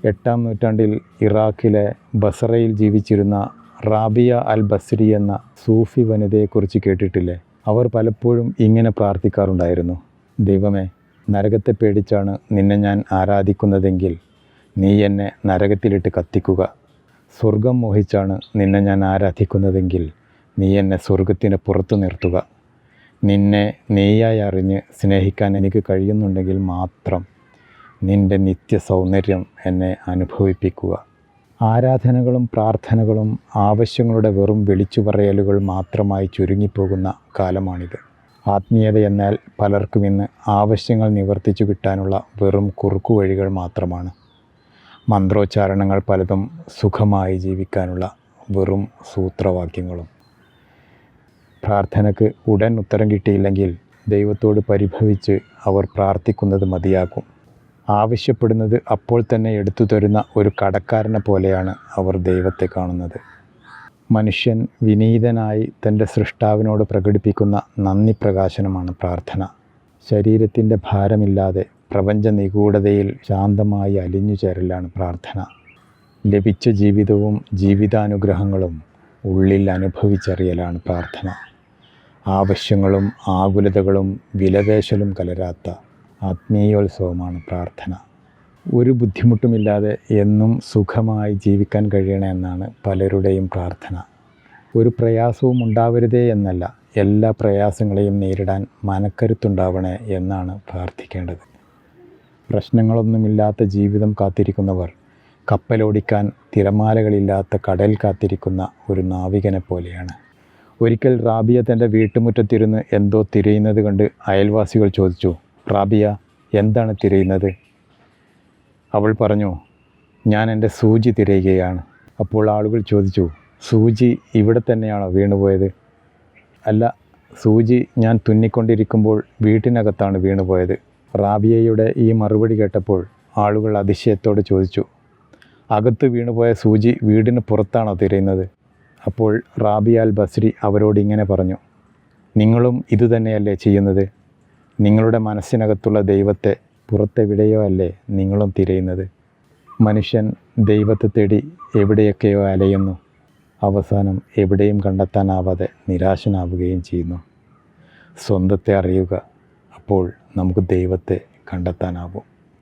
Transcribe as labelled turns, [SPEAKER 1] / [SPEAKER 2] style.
[SPEAKER 1] 8-ാം നൂറ്റാണ്ടിൽ ഇറാഖിലെ ബസറയിൽ ജീവിച്ചിരുന്ന റാബിയ അൽ ബസ്രി എന്ന സൂഫി വനിതയെക്കുറിച്ച് കേട്ടിട്ടില്ലേ? അവർ പലപ്പോഴും ഇങ്ങനെ പ്രാർത്ഥിക്കാറുണ്ടായിരുന്നു: ദൈവമേ, നരകത്തെ പേടിച്ചാണ് നിന്നെ ഞാൻ ആരാധിക്കുന്നതെങ്കിൽ നീ എന്നെ നരകത്തിലിട്ട് കത്തിക്കുക. സ്വർഗം മോഹിച്ചാണ് നിന്നെ ഞാൻ ആരാധിക്കുന്നതെങ്കിൽ നീ എന്നെ സ്വർഗത്തിന് പുറത്തു നിർത്തുക. നിന്നെ നീയായി അറിഞ്ഞ് സ്നേഹിക്കാൻ എനിക്ക് കഴിയുന്നുണ്ടെങ്കിൽ മാത്രം നിൻ്റെ നിത്യ സൗന്ദര്യം എന്നെ അനുഭവിപ്പിക്കുക. ആരാധനകളും പ്രാർത്ഥനകളും ആവശ്യങ്ങളുടെ വെറും വിളിച്ചുപറയലുകൾ മാത്രമായി ചുരുങ്ങിപ്പോകുന്ന കാലമാണിത്. ആത്മീയത എന്നാൽ പലർക്കും ഇന്ന് ആവശ്യങ്ങൾ നിവർത്തിച്ചു കിട്ടാനുള്ള വെറും കുറുക്കുവഴികൾ മാത്രമാണ്. മന്ത്രോച്ചാരണങ്ങൾ പലതും സുഖമായി ജീവിക്കാനുള്ള വെറും സൂത്രവാക്യങ്ങളും. പ്രാർത്ഥനയ്ക്ക് ഉടൻ ഉത്തരം കിട്ടിയില്ലെങ്കിൽ ദൈവത്തോട് പരിഭവിച്ച് അവർ പ്രാർത്ഥിക്കുന്നത് മതിയാകും. ആവശ്യപ്പെടുന്നത് അപ്പോൾ തന്നെ എടുത്തു തരുന്ന ഒരു കടക്കാരനെ പോലെയാണ് അവർ ദൈവത്തെ കാണുന്നത്. മനുഷ്യൻ വിനീതനായി തൻ്റെ സൃഷ്ടാവിനോട് പ്രകടിപ്പിക്കുന്ന നന്ദി പ്രകാശനമാണ് പ്രാർത്ഥന. ശരീരത്തിൻ്റെ ഭാരമില്ലാതെ പ്രപഞ്ച നിഗൂഢതയിൽ ശാന്തമായി അലിഞ്ഞു ചേരലാണ് പ്രാർത്ഥന. ലഭിച്ച ജീവിതവും ജീവിതാനുഗ്രഹങ്ങളും ഉള്ളിൽ അനുഭവിച്ചറിയലാണ് പ്രാർത്ഥന. ആവശ്യങ്ങളും ആകുലതകളും വിലപേശലും കലരാത്ത ആത്മീയോത്സവമാണ് പ്രാർത്ഥന. ഒരു ബുദ്ധിമുട്ടുമില്ലാതെ എന്നും സുഖമായി ജീവിക്കാൻ കഴിയണമെന്നാണ് പലരുടെയും പ്രാർത്ഥന. ഒരു പ്രയാസവും ഉണ്ടാവരുതേ എന്നല്ല, എല്ലാ പ്രയാസങ്ങളെയും നേരിടാൻ മനക്കരുത്തുണ്ടാവണേ എന്നാണ് പ്രാർത്ഥിക്കേണ്ടത്. പ്രശ്നങ്ങളൊന്നുമില്ലാത്ത ജീവിതം കാത്തിരിക്കുന്നവർ കപ്പലോടിക്കാൻ തിരമാലകളില്ലാത്ത കടൽ കാത്തിരിക്കുന്ന ഒരു നാവികനെ പോലെയാണ്. ഒരിക്കൽ റാബിയ തൻ്റെ വീട്ടുമുറ്റത്തിരുന്ന് എന്തോ തിരയുന്നത് കണ്ട് അയൽവാസികൾ ചോദിച്ചു: റാബിയ, എന്താണ് തിരയുന്നത്? അവൾ പറഞ്ഞു: ഞാൻ എൻ്റെ സൂചി തിരയുകയാണ്. അപ്പോൾ ആളുകൾ ചോദിച്ചു: സൂചി ഇവിടെ തന്നെയാണോ വീണുപോയത്? അല്ല, സൂചി ഞാൻ തുന്നിക്കൊണ്ടിരിക്കുമ്പോൾ വീട്ടിനകത്താണ് വീണുപോയത്. റാബിയയുടെ ഈ മറുപടി കേട്ടപ്പോൾ ആളുകൾ അതിശയത്തോടെ ചോദിച്ചു: അകത്ത് വീണുപോയ സൂചി വീടിന് പുറത്താണോ തിരയുന്നത്? അപ്പോൾ റാബിയ അൽ ബസ്രി അവരോട് ഇങ്ങനെ പറഞ്ഞു: നിങ്ങളും ഇതുതന്നെയല്ലേ ചെയ്യുന്നത്? നിങ്ങളുടെ മനസ്സിനകത്തുള്ള ദൈവത്തെ പുറത്തെവിടെയോ അല്ലേ നിങ്ങളും തിരയുന്നത്? മനുഷ്യൻ ദൈവത്തെ തേടി എവിടെയൊക്കെയോ അലയുന്നു. അവസാനം എവിടെയും കണ്ടെത്താനാവാതെ നിരാശനാവുകയും ചെയ്യുന്നു. സ്വന്തത്തെ അറിയുക, അപ്പോൾ നമുക്ക് ദൈവത്തെ കണ്ടെത്താനാവും.